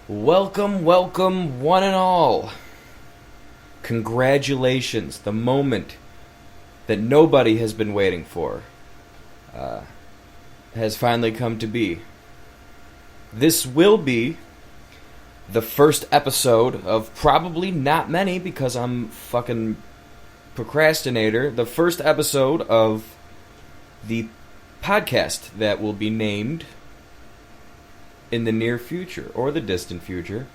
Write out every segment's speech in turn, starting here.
Welcome, welcome, one and all. Congratulations, the moment that nobody has been waiting for has finally come to be. This will be the first episode of probably not many because I'm fucking procrastinator. The first episode of the podcast that will be named in the near future or the distant future.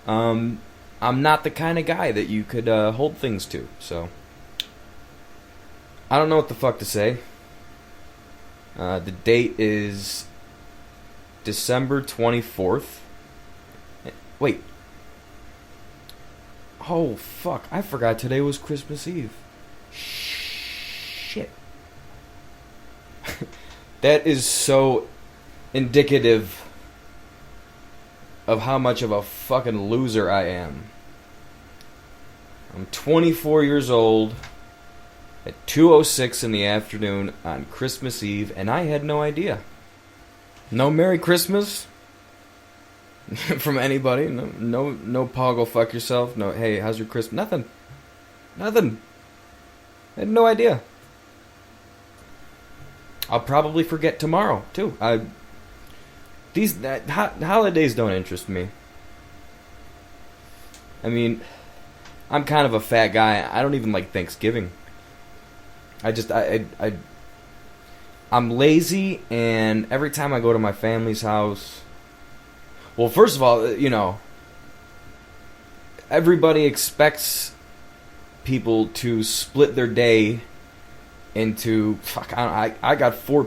I'm not the kind of guy that you could hold things to, so I don't know what the fuck to say. The date is December 24th. Wait. Oh, fuck. I forgot today was Christmas Eve. Shit. That is so indicative of how much of a fucking loser I am. I'm 24 years old at 2:06 in the afternoon on Christmas Eve, and I had no idea. No Merry Christmas from anybody. No Paul, go fuck yourself. No, hey, how's your Christmas? Nothing. I had no idea. I'll probably forget tomorrow too. These holidays don't interest me. I mean, I'm kind of a fat guy. I don't even like Thanksgiving. I'm lazy, and every time I go to my family's house, well, first of all, everybody expects people to split their day into I got four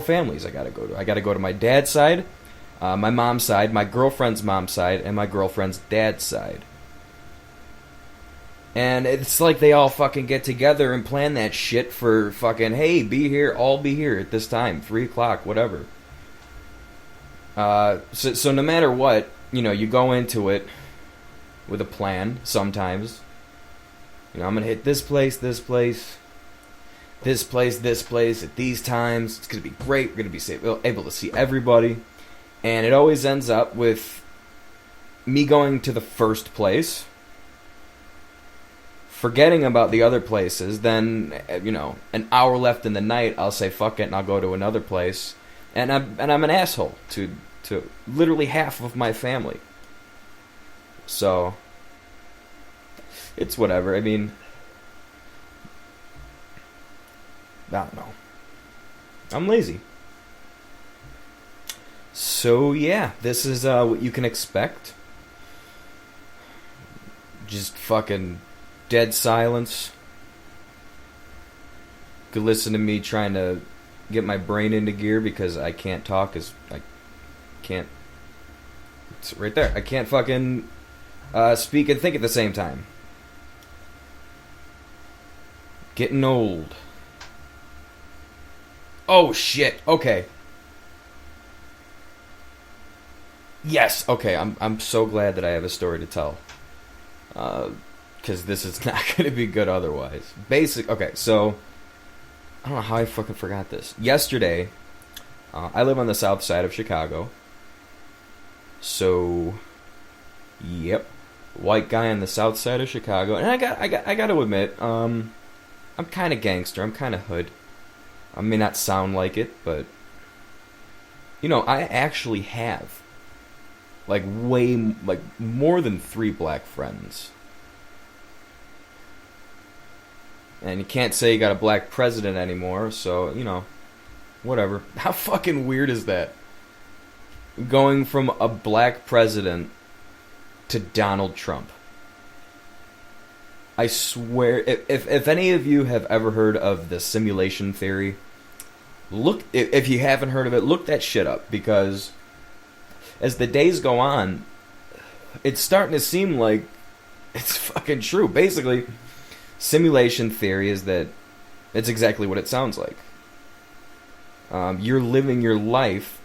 families I gotta go to. I gotta go to my dad's side, my mom's side, my girlfriend's mom's side, and my girlfriend's dad's side. And it's like they all fucking get together and plan that shit for fucking, hey, all be here at this time, 3 o'clock, whatever. So no matter what, you go into it with a plan sometimes. I'm gonna hit this place at these times. It's gonna be great. We're gonna be able to see everybody. And it always ends up with me going to the first place, forgetting about the other places. Then, an hour left in the night, I'll say fuck it and I'll go to another place. And I'm an asshole to literally half of my family. So it's whatever. I mean, I don't know. I'm lazy. So yeah, this is what you can expect. Just fucking dead silence. You could listen to me trying to get my brain into gear because I can't talk. It's right there. I can't fucking speak and think at the same time. Getting old. Oh shit. Okay. Yes. Okay. I'm so glad that I have a story to tell. Because this is not going to be good otherwise. Okay, so I don't know how I fucking forgot this. Yesterday, I live on the south side of Chicago. So, yep, white guy on the south side of Chicago, and I got to admit, I'm kind of gangster. I'm kind of hood. I may not sound like it, but I actually have more than 3 black friends. And you can't say you got a black president anymore, so, whatever. How fucking weird is that? Going from a black president to Donald Trump. I swear, if any of you have ever heard of the simulation theory, if you haven't heard of it, look that shit up, because as the days go on, it's starting to seem like it's fucking true. Basically, simulation theory is that it's exactly what it sounds like. You're living your life,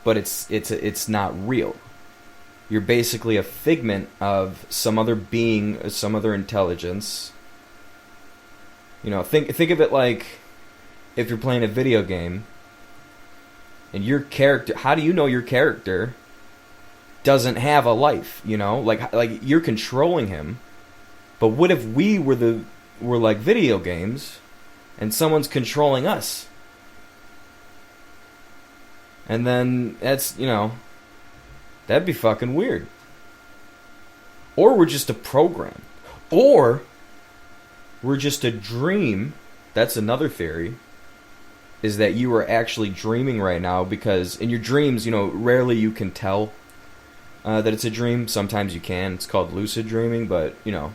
but it's not real. You're basically a figment of some other being, some other intelligence. Think of it like if you're playing a video game and your character, how do you know your character doesn't have a life, you know? Like you're controlling him. But what if we were like video games and someone's controlling us? And then that's, you know, that'd be fucking weird. Or we're just a program. Or we're just a dream. That's another theory. Is that you are actually dreaming right now, because in your dreams, you know, rarely you can tell that it's a dream. Sometimes you can. It's called lucid dreaming, but, you know,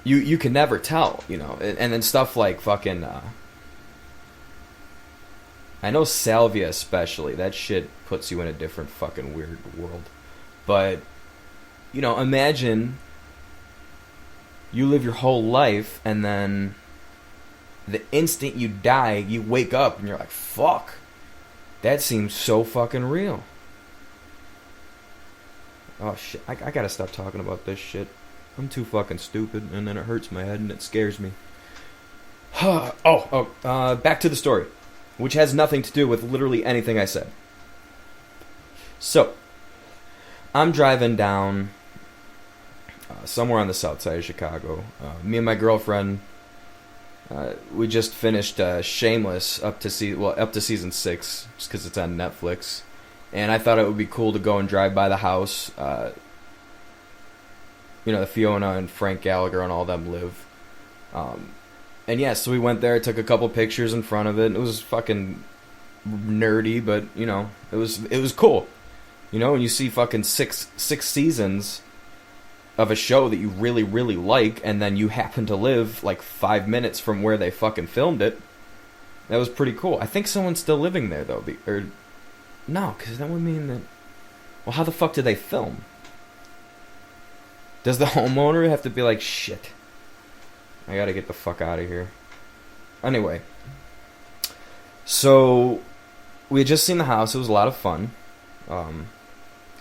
you can never tell, you know. And then stuff like fucking, I know salvia especially, that shit puts you in a different fucking weird world. But, you know, imagine you live your whole life and then the instant you die, you wake up and you're like, fuck, that seems so fucking real. Oh shit, I gotta stop talking about this shit. I'm too fucking stupid, and then it hurts my head and it scares me. Back to the story, which has nothing to do with literally anything I said. So, I'm driving down somewhere on the south side of Chicago. Me and my girlfriend, we just finished Shameless up to season 6, just because it's on Netflix. And I thought it would be cool to go and drive by the house. You know, Fiona and Frank Gallagher and all them live. And yeah, so we went there, took a couple pictures in front of it. It was fucking nerdy, but, you know, it was cool. You know, when you see fucking six seasons of a show that you really, really like, and then you happen to live like 5 minutes from where they fucking filmed it, that was pretty cool. I think someone's still living there, though. No, because that would mean that... Well, how the fuck did they film? Does the homeowner have to be like, shit, I gotta get the fuck out of here? Anyway. So, we had just seen the house. It was a lot of fun.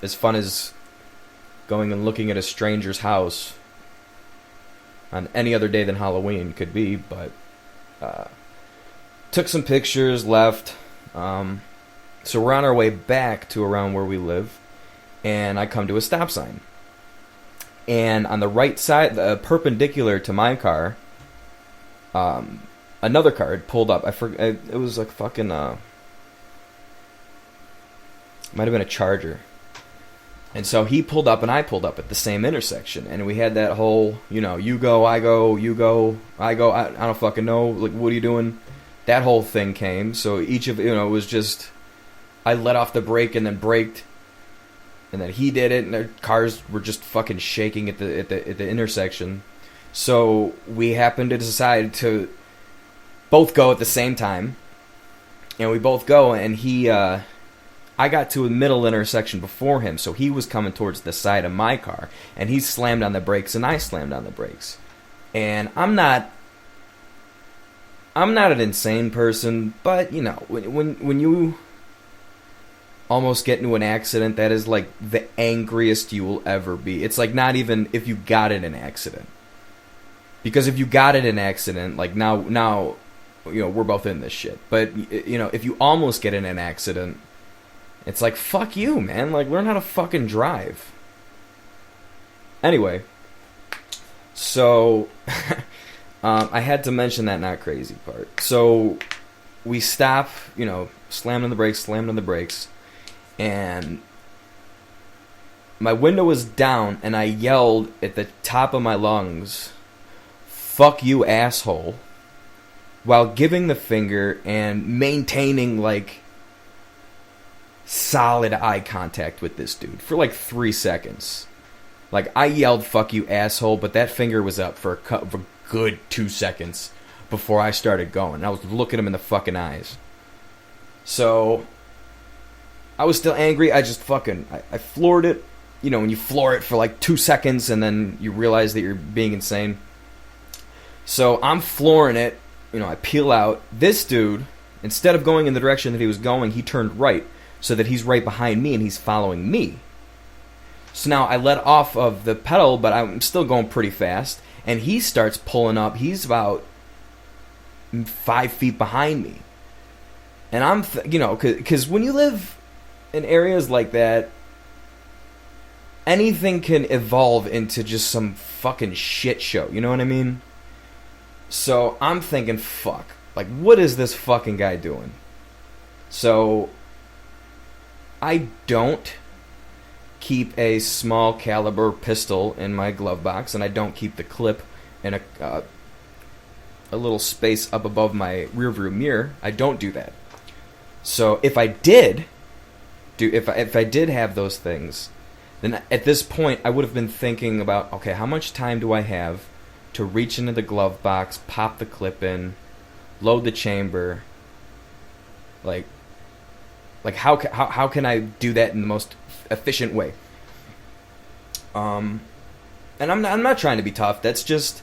As fun as going and looking at a stranger's house on any other day than Halloween could be, but took some pictures, left. So we're on our way back to around where we live, and I come to a stop sign. And on the right side, perpendicular to my car, another car had pulled up. I forgot, it was like fucking, might have been a Charger. And so he pulled up and I pulled up at the same intersection. And we had that whole, you know, you go, I go, you go, I go, I don't fucking know, like, what are you doing? That whole thing came. So each of, you know, it was just, I let off the brake and then braked. And then he did it, and their cars were just fucking shaking at the intersection. So we happened to decide to both go at the same time. And we both go, and he, I got to a middle intersection before him, so he was coming towards the side of my car, and he slammed on the brakes, and I slammed on the brakes. And I'm not an insane person, but, you know, when you almost get into an accident, that is like the angriest you will ever be. It's like not even if you got in an accident. Because if you got in an accident, like now, you know, we're both in this shit. But, you know, if you almost get in an accident, it's like, fuck you, man. Like, learn how to fucking drive. Anyway, so I had to mention that not crazy part. So we stop, you know, slammed on the brakes, and my window was down, and I yelled at the top of my lungs, fuck you, asshole, while giving the finger and maintaining, like, solid eye contact with this dude for, like, 3 seconds. Like, I yelled, fuck you, asshole, but that finger was up for a good 2 seconds before I started going. I was looking him in the fucking eyes. So I was still angry. I just fucking, I floored it. You know, when you floor it for like 2 seconds and then you realize that you're being insane. So I'm flooring it. You know, I peel out. This dude, instead of going in the direction that he was going, he turned right so that he's right behind me and he's following me. So now I let off of the pedal, but I'm still going pretty fast. And he starts pulling up. He's about 5 feet behind me. And I'm, you know, because when you live in areas like that, anything can evolve into just some fucking shit show. You know what I mean? So I'm thinking, fuck. Like, what is this fucking guy doing? So I don't keep a small caliber pistol in my glove box, and I don't keep the clip in a little space up above my rearview mirror. I don't do that. So if I did have those things, then at this point I would have been thinking about, okay, how much time do I have to reach into the glove box, pop the clip in, load the chamber, like how can I do that in the most efficient way? And I'm not trying to be tough. That's just,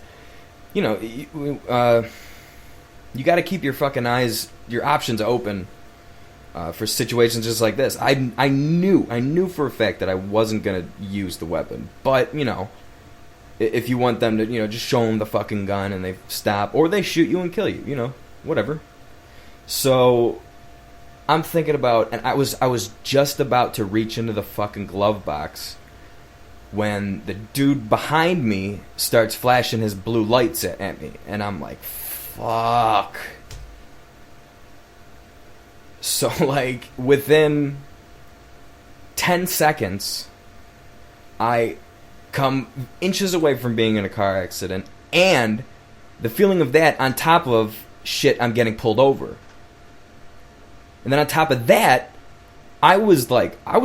you know, you got to keep your fucking your options open for situations just like this. I knew for a fact that I wasn't gonna use the weapon, but you know, if you want them to, you know, just show them the fucking gun and they stop, or they shoot you and kill you, you know, whatever. So I'm thinking about, and I was just about to reach into the fucking glove box when the dude behind me starts flashing his blue lights at me, and I'm like, fuck. So, like, within 10 seconds, I come inches away from being in a car accident, and the feeling of that on top of, shit, I'm getting pulled over. And then on top of that, I was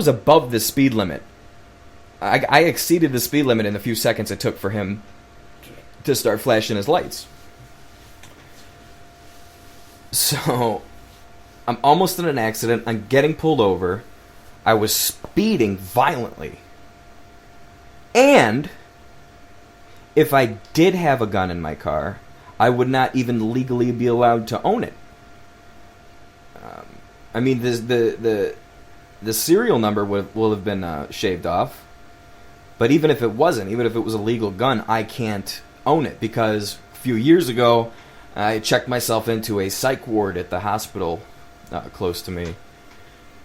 above the speed limit. I exceeded the speed limit in the few seconds it took for him to start flashing his lights. So, I'm almost in an accident. I'm getting pulled over. I was speeding violently. And if I did have a gun in my car, I would not even legally be allowed to own it. I mean, the serial number will have been shaved off. But even if it wasn't, even if it was a legal gun, I can't own it because a few years ago, I checked myself into a psych ward at the hospital close to me.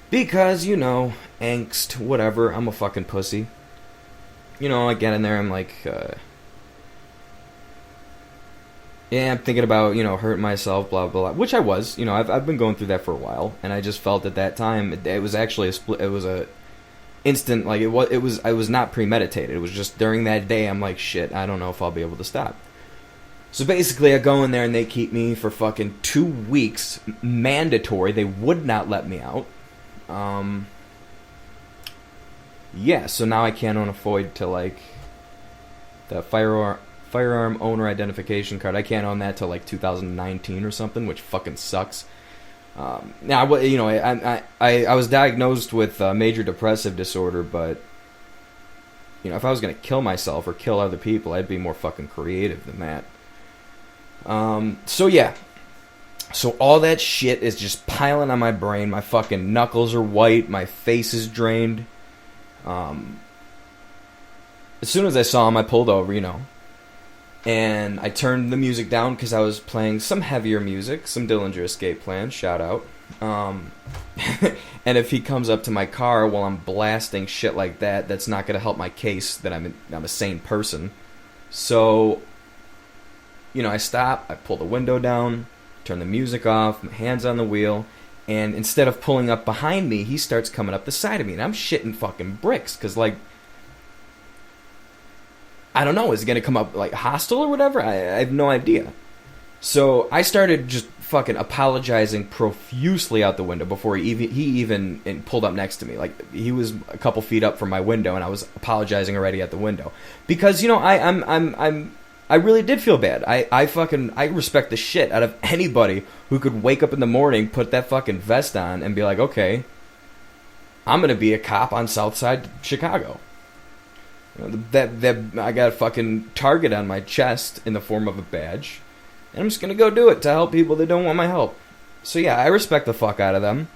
Because, you know, angst, whatever, I'm a fucking pussy. You know, I get in there, I'm like, yeah, I'm thinking about, you know, hurting myself, blah, blah, blah. Which I was, you know, I've been going through that for a while. And I just felt at that time, it was actually it was a instant, like, I was not premeditated. It was just during that day, I'm like, shit, I don't know if I'll be able to stop. So basically, I go in there and they keep me for fucking 2 weeks, mandatory. They would not let me out. Yeah, so now I can't own a FOID till, like, the firearm owner identification card. I can't own that till, like, 2019 or something, which fucking sucks. Now, you know, I was diagnosed with major depressive disorder, but, you know, if I was going to kill myself or kill other people, I'd be more fucking creative than that. So yeah. So all that shit is just piling on my brain. My fucking knuckles are white. My face is drained. As soon as I saw him, I pulled over, you know. And I turned the music down because I was playing some heavier music, some Dillinger Escape Plan, shout out. And if he comes up to my car while I'm blasting shit like that, that's not going to help my case that I'm a sane person. So, you know, I stop, I pull the window down, turn the music off, my hands on the wheel, and instead of pulling up behind me, he starts coming up the side of me, and I'm shitting fucking bricks, because, like, I don't know, is it going to come up, like, hostile or whatever? I have no idea. So I started just fucking apologizing profusely out the window before he even pulled up next to me. Like, he was a couple feet up from my window, and I was apologizing already at the window. Because, you know, I really did feel bad. I respect the shit out of anybody who could wake up in the morning, put that fucking vest on, and be like, okay, I'm going to be a cop on Southside Chicago. You know, that I got a fucking target on my chest in the form of a badge, and I'm just going to go do it to help people that don't want my help. So yeah, I respect the fuck out of them.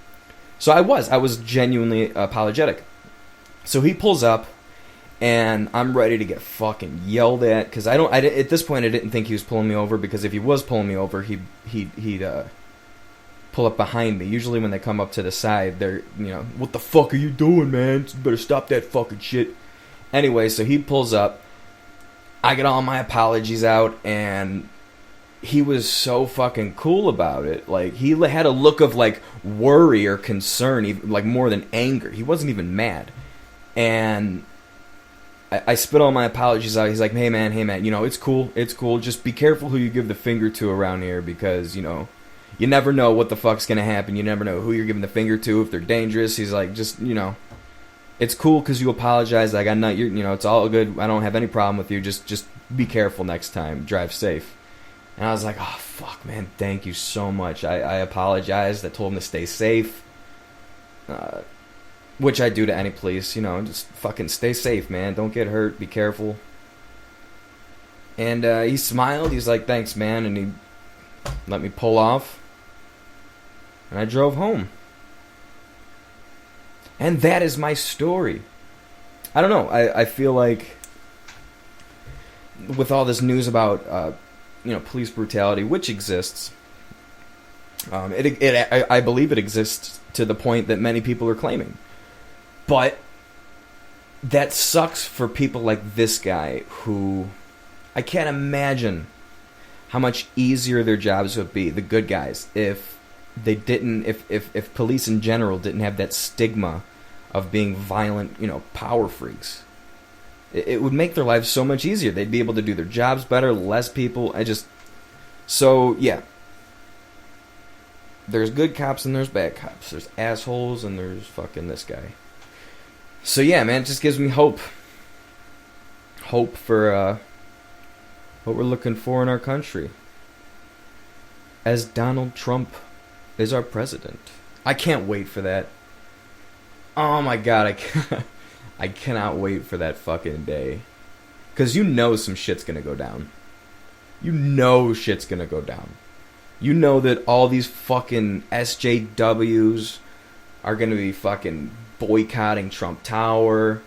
So I was genuinely apologetic. So he pulls up, and I'm ready to get fucking yelled at, because at this point I didn't think he was pulling me over, because if he was pulling me over, he'd pull pull up behind me. Usually when they come up to the side, they're, what the fuck are you doing, man? You better stop that fucking shit. Anyway, so he pulls up. I get all my apologies out, and he was so fucking cool about it. Like, he had a look of, like, worry or concern, even, like, more than anger. He wasn't even mad. And I spit all my apologies out. He's like, hey man, it's cool. Just be careful who you give the finger to around here, because, you never know what the fuck's gonna happen. You never know who you're giving the finger to, if they're dangerous. He's like, just, it's cool because you apologize. I got it's all good. I don't have any problem with you. Just be careful next time. Drive safe. And I was like, oh, fuck, man, thank you so much. I apologized. I told him to stay safe. Which I do to any police, just fucking stay safe, man. Don't get hurt. Be careful. And he smiled. He's like, thanks, man. And he let me pull off. And I drove home. And that is my story. I don't know. I feel like with all this news about, police brutality, which exists, I believe it exists to the point that many people are claiming. But that sucks for people like this guy, who I can't imagine how much easier their jobs would be, the good guys, if they didn't, if police in general didn't have that stigma of being violent, power freaks. It would make their lives so much easier. They'd be able to do their jobs better, less people. So, yeah. There's good cops and there's bad cops. There's assholes and there's fucking this guy. So, yeah, man, it just gives me hope. Hope for what we're looking for in our country. As Donald Trump is our president. I can't wait for that. Oh my god, I cannot wait for that fucking day. Because some shit's gonna go down. Shit's gonna go down. That all these fucking SJWs are gonna be fucking boycotting Trump Tower,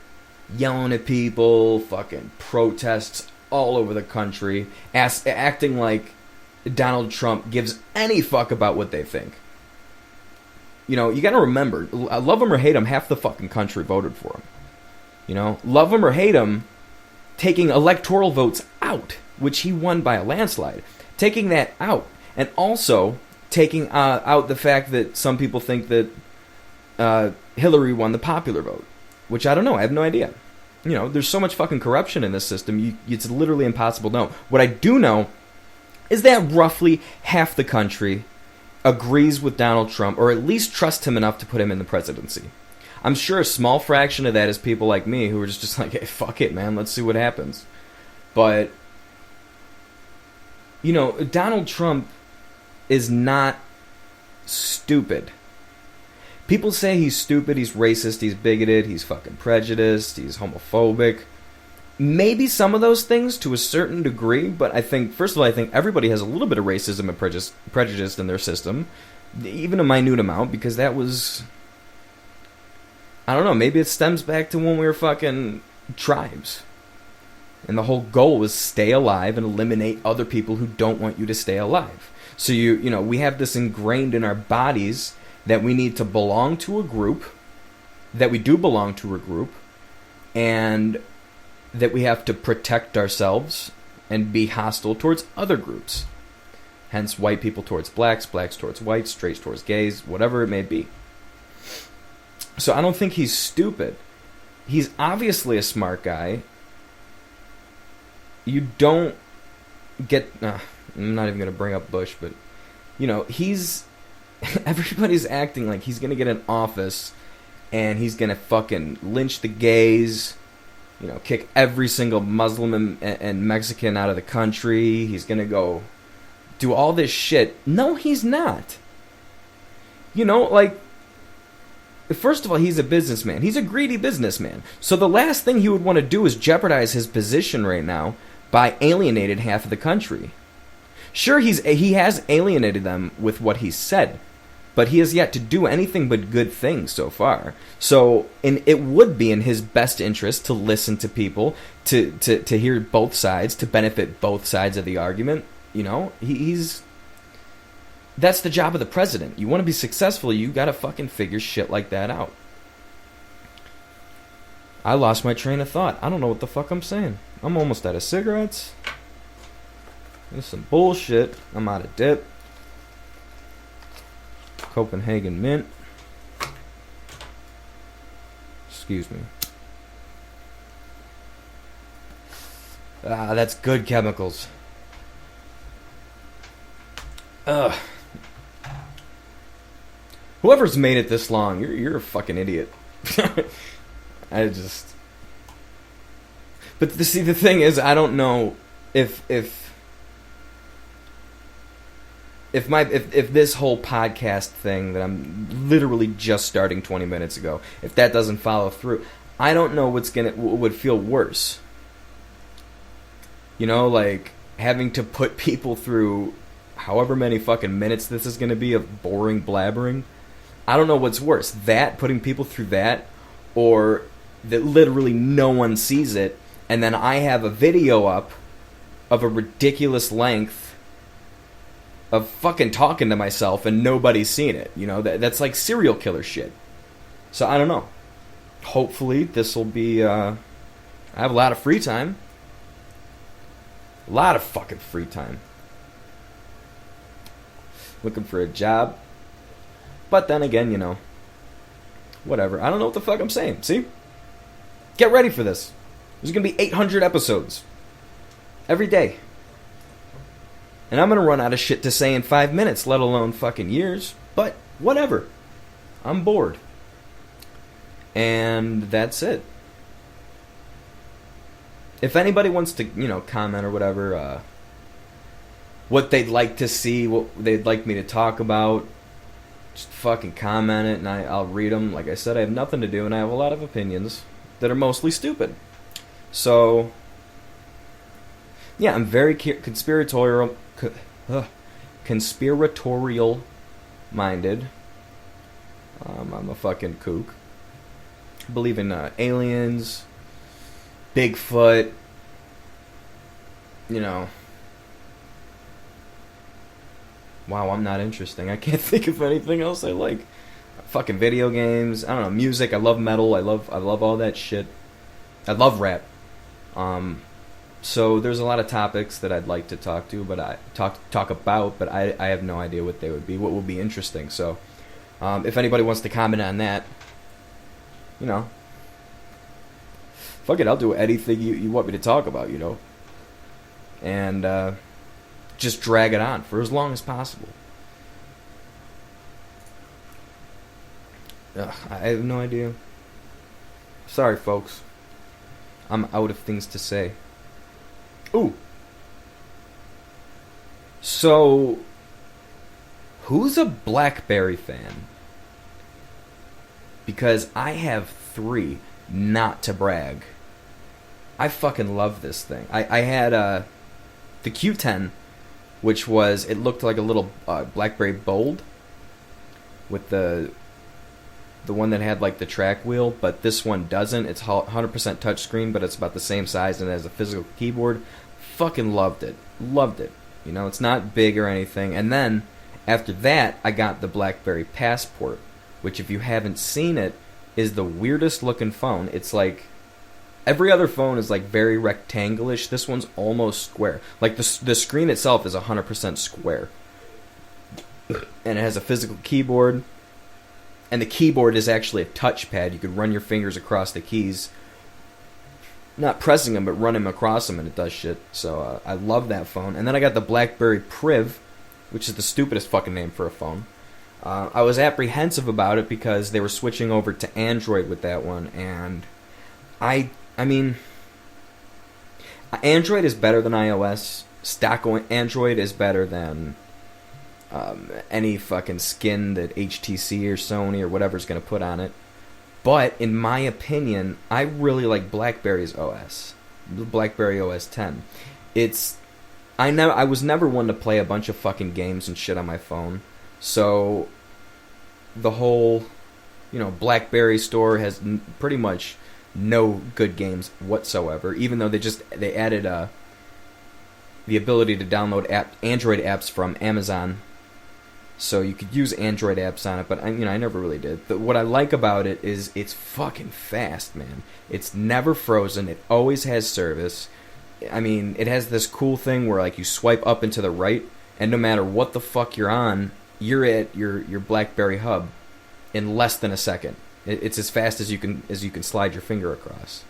yelling at people, fucking protests all over the country, acting like Donald Trump gives any fuck about what they think. You gotta remember, love him or hate him, half the fucking country voted for him. Love him or hate him, taking electoral votes out, which he won by a landslide, taking that out, and also taking out the fact that some people think that Hillary won the popular vote, which I don't know. I have no idea. There's so much fucking corruption in this system, it's literally impossible to know. What I do know is that roughly half the country agrees with Donald Trump, or at least trusts him enough to put him in the presidency. I'm sure a small fraction of that is people like me who are just like, hey, fuck it, man, let's see what happens. But, Donald Trump is not stupid. People say he's stupid, he's racist, he's bigoted, he's fucking prejudiced, he's homophobic. Maybe some of those things to a certain degree, but I think everybody has a little bit of racism and prejudice in their system, even a minute amount, because that was, I don't know, maybe it stems back to when we were fucking tribes. And the whole goal was stay alive and eliminate other people who don't want you to stay alive. So we have this ingrained in our bodies that we need to belong to a group, that we do belong to a group, and that we have to protect ourselves and be hostile towards other groups. Hence, white people towards blacks, blacks towards whites, straights towards gays, whatever it may be. So I don't think he's stupid. He's obviously a smart guy. You don't get... I'm not even going to bring up Bush, but, he's... everybody's acting like he's going to get in office and he's going to fucking lynch the gays, kick every single Muslim and Mexican out of the country. He's going to go do all this shit. No, he's not. First of all, he's a businessman. He's a greedy businessman. So the last thing he would want to do is jeopardize his position right now by alienating half of the country. Sure, he has alienated them with what he said, but he has yet to do anything but good things so far. So, it would be in his best interest to listen to people, to hear both sides, to benefit both sides of the argument. That's the job of the president. You want to be successful, you gotta fucking figure shit like that out. I lost my train of thought. I don't know what the fuck I'm saying. I'm almost out of cigarettes. This is some bullshit. I'm out of dip. Copenhagen mint. Excuse me. Ah, that's good chemicals. Ugh. Whoever's made it this long, you're a fucking idiot. I just... But the thing is, I don't know if this whole podcast thing that I'm literally just starting 20 minutes ago, if that doesn't follow through, I don't know what would feel worse. You know, like having to put people through however many fucking minutes this is going to be of boring blabbering. I don't know what's worse, that, putting people through that, or that literally no one sees it, and then I have a video up of a ridiculous length of fucking talking to myself and nobody's seen it. You know, that's like serial killer shit. So I don't know. Hopefully this will be, I have a lot of free time. A lot of fucking free time. Looking for a job. But then again, you know, whatever. I don't know what the fuck I'm saying. See? Get ready for this. There's going to be 800 episodes. Every day. And I'm going to run out of shit to say in 5 minutes, let alone fucking years. But whatever. I'm bored. And that's it. If anybody wants to, you know, comment or whatever, what they'd like to see, what they'd like me to talk about, just fucking comment it and I'll read them. Like I said, I have nothing to do and I have a lot of opinions that are mostly stupid. So, yeah, I'm very conspiratorial minded. I'm a fucking kook. I believe in aliens, Bigfoot, you know. Wow, I'm not interesting. I can't think of anything else I like. Fucking video games. I don't know, music. I love metal. I love all that shit. I love rap. So there's a lot of topics that I'd like to talk about, but I have no idea what they would be. What will be interesting. So if anybody wants to comment on that, you know, fuck it, I'll do anything you want me to talk about, you know. And just drag it on for as long as possible. Ugh, I have no idea. Sorry, folks. I'm out of things to say. Ooh. So, who's a BlackBerry fan? Because I have 3, not to brag. I fucking love this thing. I had the Q10, which was, it looked like a little BlackBerry Bold with the one that had like the track wheel, but this one doesn't. It's 100% touchscreen, but it's about the same size and it has a physical keyboard. Fucking loved it. Loved it. You know, it's not big or anything. And then, after that, I got the BlackBerry Passport, which if you haven't seen it, is the weirdest looking phone. It's like, every other phone is like very rectangular-ish. This one's almost square. Like the screen itself is 100% square. And it has a physical keyboard. And the keyboard is actually a touchpad. You could run your fingers across the keys. Not pressing them, but run them across them and it does shit. So I love that phone. And then I got the BlackBerry Priv, which is the stupidest fucking name for a phone. I was apprehensive about it because they were switching over to Android with that one. And I mean, Android is better than iOS. Stock Android is better than any fucking skin that HTC or Sony or whatever's going to put on it. But, in my opinion, I really like BlackBerry's OS. The BlackBerry OS 10. I was never one to play a bunch of fucking games and shit on my phone. So, the whole, you know, BlackBerry store has pretty much no good games whatsoever, even though they added the ability to download Android apps from Amazon So you could use Android apps on it, but I never really did. But what I like about it is it's fucking fast, man. It's never frozen. It always has service. I mean, it has this cool thing where like you swipe up and to the right, and no matter what the fuck you're on, you're at your BlackBerry hub in less than a second. It's as fast as you can slide your finger across.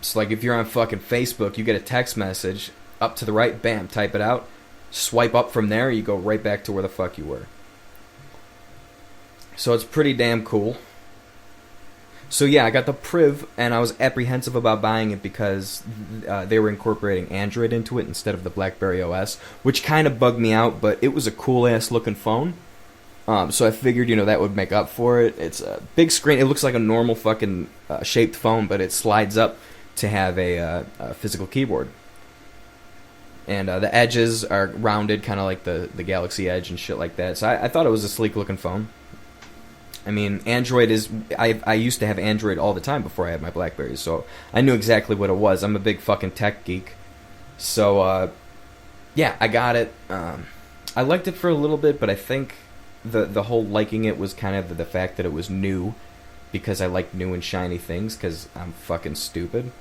So like if you're on fucking Facebook, you get a text message, up to the right, bam, type it out, swipe up from there, you go right back to where the fuck you were. So it's pretty damn cool. So yeah, I got the Priv, and I was apprehensive about buying it because they were incorporating Android into it instead of the BlackBerry OS, which kind of bugged me out, but it was a cool-ass looking phone. So I figured, that would make up for it. It's a big screen. It looks like a normal fucking shaped phone, but it slides up to have a physical keyboard. And the edges are rounded, kind of like the Galaxy Edge and shit like that. So I thought it was a sleek-looking phone. I mean, Android is... I used to have Android all the time before I had my BlackBerry, so I knew exactly what it was. I'm a big fucking tech geek. So, yeah, I got it. I liked it for a little bit, but I think the whole liking it was kind of the fact that it was new, because I like new and shiny things, because I'm fucking stupid.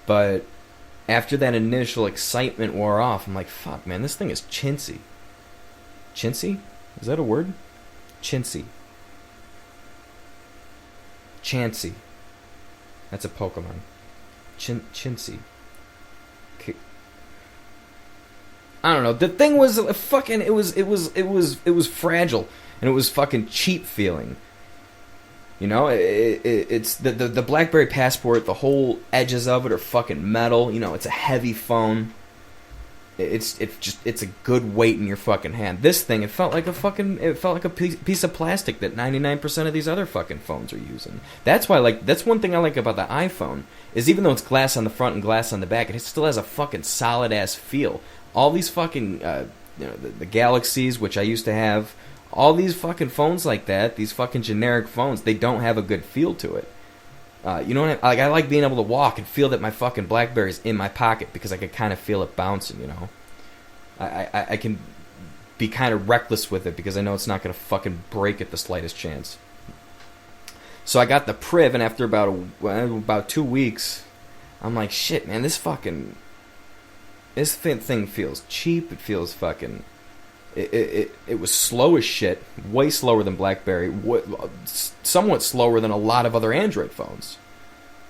But after that initial excitement wore off, I'm like, fuck, man, this thing is chintzy. Chintzy? Is that a word? Chintzy. Chansey. That's a Pokemon. Chintzy. I don't know. The thing was fucking. It was fragile, and it was fucking cheap feeling. It's the BlackBerry Passport. The whole edges of it are fucking metal. It's a heavy phone. It's a good weight in your fucking hand. This thing, it felt like a piece of plastic that 99% of these other fucking phones are using. That's one thing I like about the iPhone, is even though it's glass on the front and glass on the back, it still has a fucking solid ass feel. All these fucking the Galaxies, which I used to have, all these fucking phones like that, these fucking generic phones, they don't have a good feel to it. I like being able to walk and feel that my fucking BlackBerry's in my pocket, because I could kind of feel it bouncing, I can be kind of reckless with it because I know it's not going to fucking break at the slightest chance. So I got the Priv, and after about 2 weeks, I'm like, shit, man, this thing feels cheap. It feels fucking... It was slow as shit, way slower than BlackBerry, somewhat slower than a lot of other Android phones.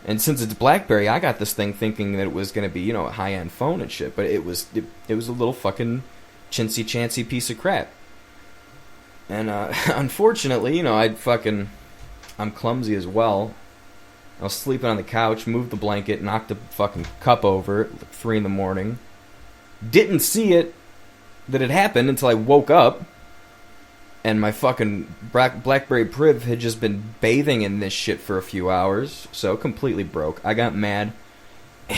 And since it's BlackBerry, I got this thing thinking that it was going to be, a high-end phone and shit, but it was a little fucking chintzy-chancy piece of crap. And unfortunately, I'm clumsy as well. I was sleeping on the couch, moved the blanket, knocked the fucking cup over at like 3 a.m. Didn't see it, that it happened, until I woke up, and my fucking BlackBerry Priv had just been bathing in this shit for a few hours, so completely broke. I got mad,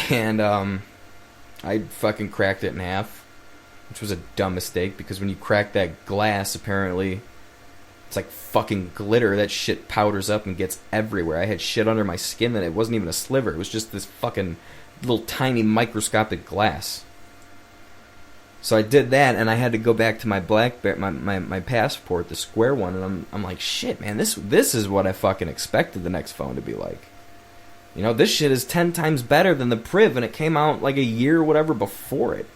and I fucking cracked it in half, which was a dumb mistake, because when you crack that glass, apparently, it's like fucking glitter. That shit powders up and gets everywhere. I had shit under my skin that it wasn't even a sliver. It was just this fucking little tiny microscopic glass. So I did that, and I had to go back to my BlackBerry, my Passport, the square one, and I'm like, shit, man, this is what I fucking expected the next phone to be like. This shit is 10 times better than the Priv, and it came out like a year or whatever before it.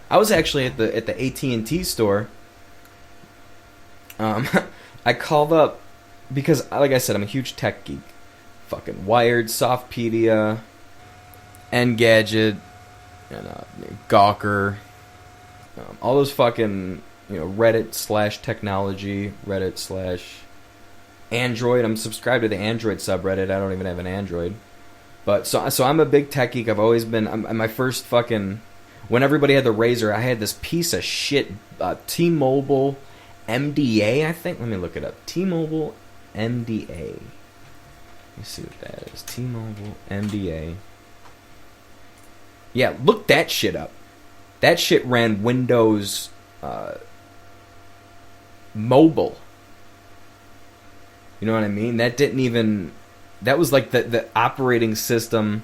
I was actually at the AT&T store. I called up because, like I said, I'm a huge tech geek. Fucking Wired, Softpedia, Engadget, and Gawker. All those fucking, Reddit / technology, Reddit / Android. I'm subscribed to the Android subreddit. I don't even have an Android. But, so I'm a big tech geek. I've always been, my first fucking, when everybody had the Razr, I had this piece of shit, T-Mobile MDA, I think. Let me look it up. T-Mobile MDA. Let me see what that is. T-Mobile MDA. Yeah, look that shit up. That shit ran Windows Mobile. You know what I mean? That was like the operating system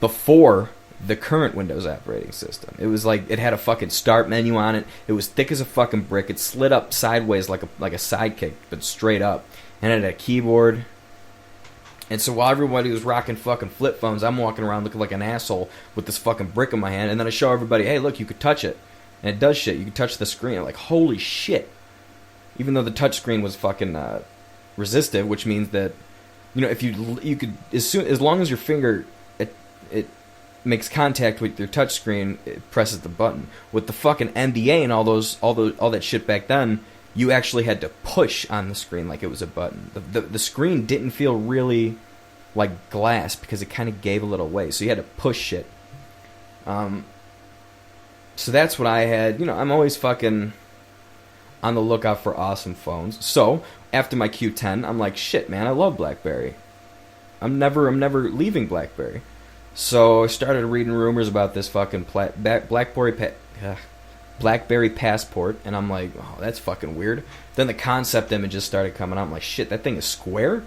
before the current Windows operating system. It was like, it had a fucking start menu on it. It was thick as a fucking brick. It slid up sideways like a sidekick, but straight up. And it had a keyboard. And so while everybody was rocking fucking flip phones, I'm walking around looking like an asshole with this fucking brick in my hand. And then I show everybody, hey, look, you could touch it. And it does shit. You can touch the screen. I'm like, holy shit. Even though the touch screen was fucking resistive, which means that, you know, if you could, as long as your finger it makes contact with your touch screen, it presses the button. With the fucking NBA and all that shit back then, you actually had to push on the screen like it was a button. The screen didn't feel really like glass because it kind of gave a little way, so you had to push shit. So that's what I had. You know, I'm always fucking on the lookout for awesome phones. So after my Q10, I'm like, shit, man, I love BlackBerry. I'm never leaving BlackBerry. So I started reading rumors about this fucking BlackBerry Passport, and I'm like, oh, that's fucking weird. Then the concept images started coming out. I'm like, shit, that thing is square?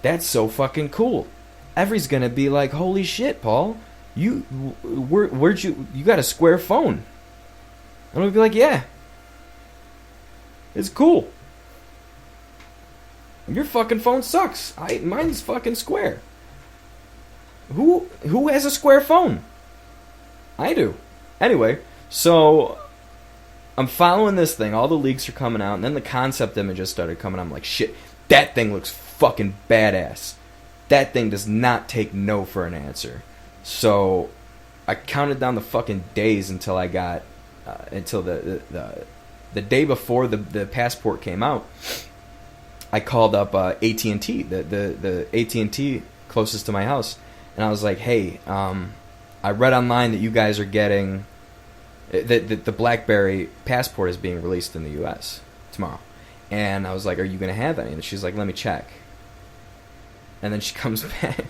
That's so fucking cool. Every's gonna be like, holy shit, Paul, where'd you got a square phone? I'm gonna be like, yeah, it's cool. Your fucking phone sucks. Mine's fucking square. Who has a square phone? I do. Anyway, so I'm following this thing. All the leaks are coming out, and then the concept images started coming out. I'm like, shit, that thing looks fucking badass. That thing does not take no for an answer. So I counted down the fucking days until I got until the day before the passport came out. I called up AT&T, the AT&T closest to my house, and I was like, hey, I read online that you guys are getting the BlackBerry Passport is being released in the U.S. tomorrow. And I was like, are you going to have any? And she's like, let me check. And then she comes back.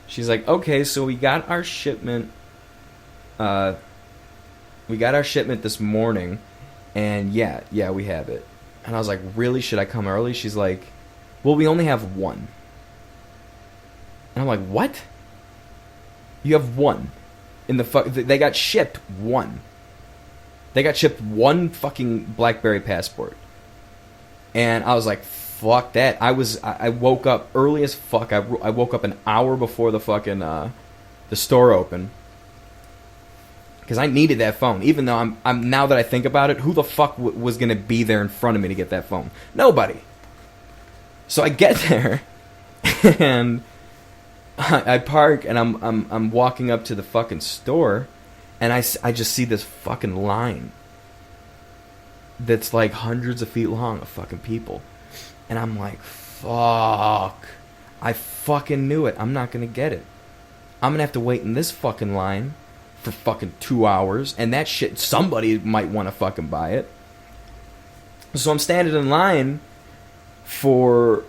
She's like, okay, so we got our shipment this morning, and yeah, we have it. And I was like, really? Should I come early? She's like, well, we only have one. And I'm like, what? You have one. They got shipped one. They got shipped one fucking BlackBerry Passport. And I was like, fuck that. I woke up early as fuck. I woke up an hour before the fucking the store opened. Because I needed that phone. Even though I'm now that I think about it, who the fuck was going to be there in front of me to get that phone? Nobody. So I get there, and I park, and I'm walking up to the fucking store, and I just see this fucking line that's like hundreds of feet long of fucking people. And I'm like, fuck. I fucking knew it. I'm not going to get it. I'm going to have to wait in this fucking line for fucking 2 hours, and that shit, somebody might want to fucking buy it. So I'm standing in line for...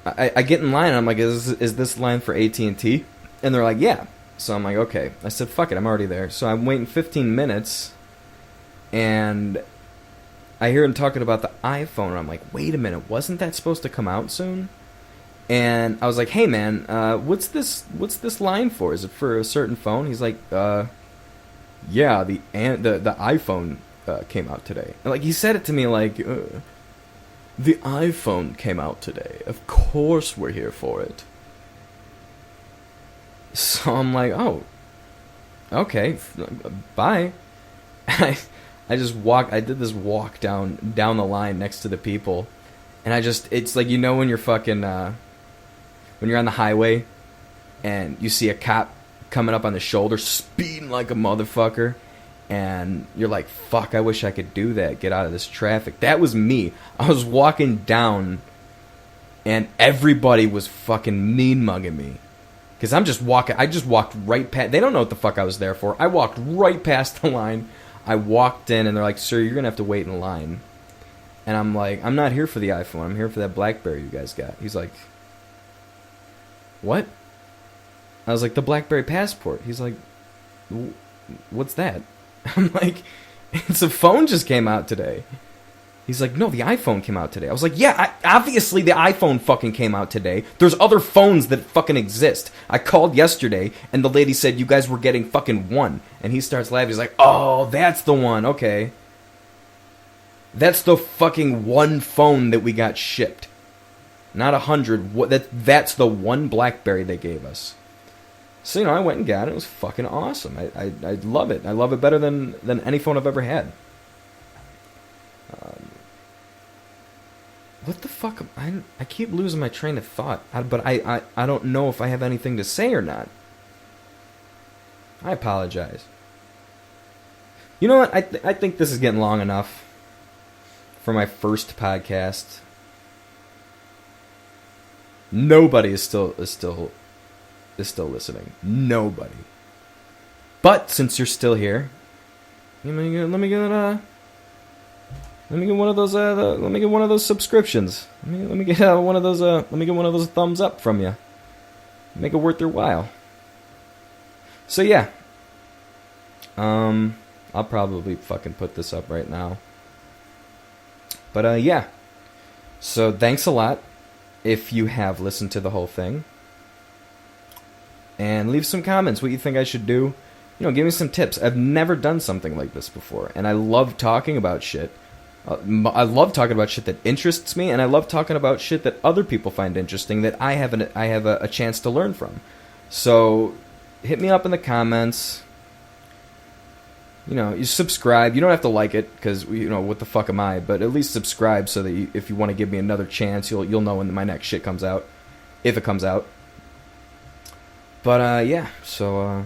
I get in line, and I'm like, is this line for AT&T? And they're like, yeah. So I'm like, okay. I said, fuck it, I'm already there. So I'm waiting 15 minutes, and I hear him talking about the iPhone, and I'm like, wait a minute, wasn't that supposed to come out soon? And I was like, hey man, what's this line for? Is it for a certain phone? He's like, yeah, the iPhone came out today. And like, he said it to me like, the iPhone came out today. Of course we're here for it. So I'm like, oh, okay, bye. I did this walk down the line next to the people, and it's like, you know, when you're fucking, when you're on the highway, and you see a cop coming up on the shoulder, speeding like a motherfucker, and you're like, fuck, I wish I could do that, get out of this traffic. That was me. I was walking down, and everybody was fucking mean mugging me. Because I just walked right past, they don't know what the fuck I was there for. I walked right past the line. I walked in, and they're like, sir, you're going to have to wait in line. And I'm like, I'm not here for the iPhone. I'm here for that BlackBerry you guys got. He's like, what? I was like, the BlackBerry Passport. He's like, what's that? I'm like, it's a phone just came out today. He's like, no, the iPhone came out today. I was like, yeah, obviously the iPhone fucking came out today. There's other phones that fucking exist. I called yesterday, and the lady said you guys were getting fucking one. And he starts laughing. He's like, oh, that's the one. Okay. That's the fucking one phone that we got shipped. Not 100. That's the one BlackBerry they gave us. So, I went and got it. It was fucking awesome. I love it. I love it better than any phone I've ever had. What the fuck? I keep losing my train of thought. But I don't know if I have anything to say or not. I apologize. You know what? I think this is getting long enough for my first podcast. Nobody is still listening. Nobody. But since you're still here, let me get one of those. Let me get one of those subscriptions. Let me get one of those. Let me get one of those thumbs up from you. Make it worth your while. So yeah. I'll probably fucking put this up right now. But yeah. So thanks a lot if you have listened to the whole thing. And leave some comments what you think I should do. Give me some tips. I've never done something like this before, and I love talking about shit. I love talking about shit that interests me, and I love talking about shit that other people find interesting that I have a chance to learn from. So hit me up in the comments. You subscribe. You don't have to like it because what the fuck am I? But at least subscribe so that if you want to give me another chance, you'll know when my next shit comes out, if it comes out. But yeah. So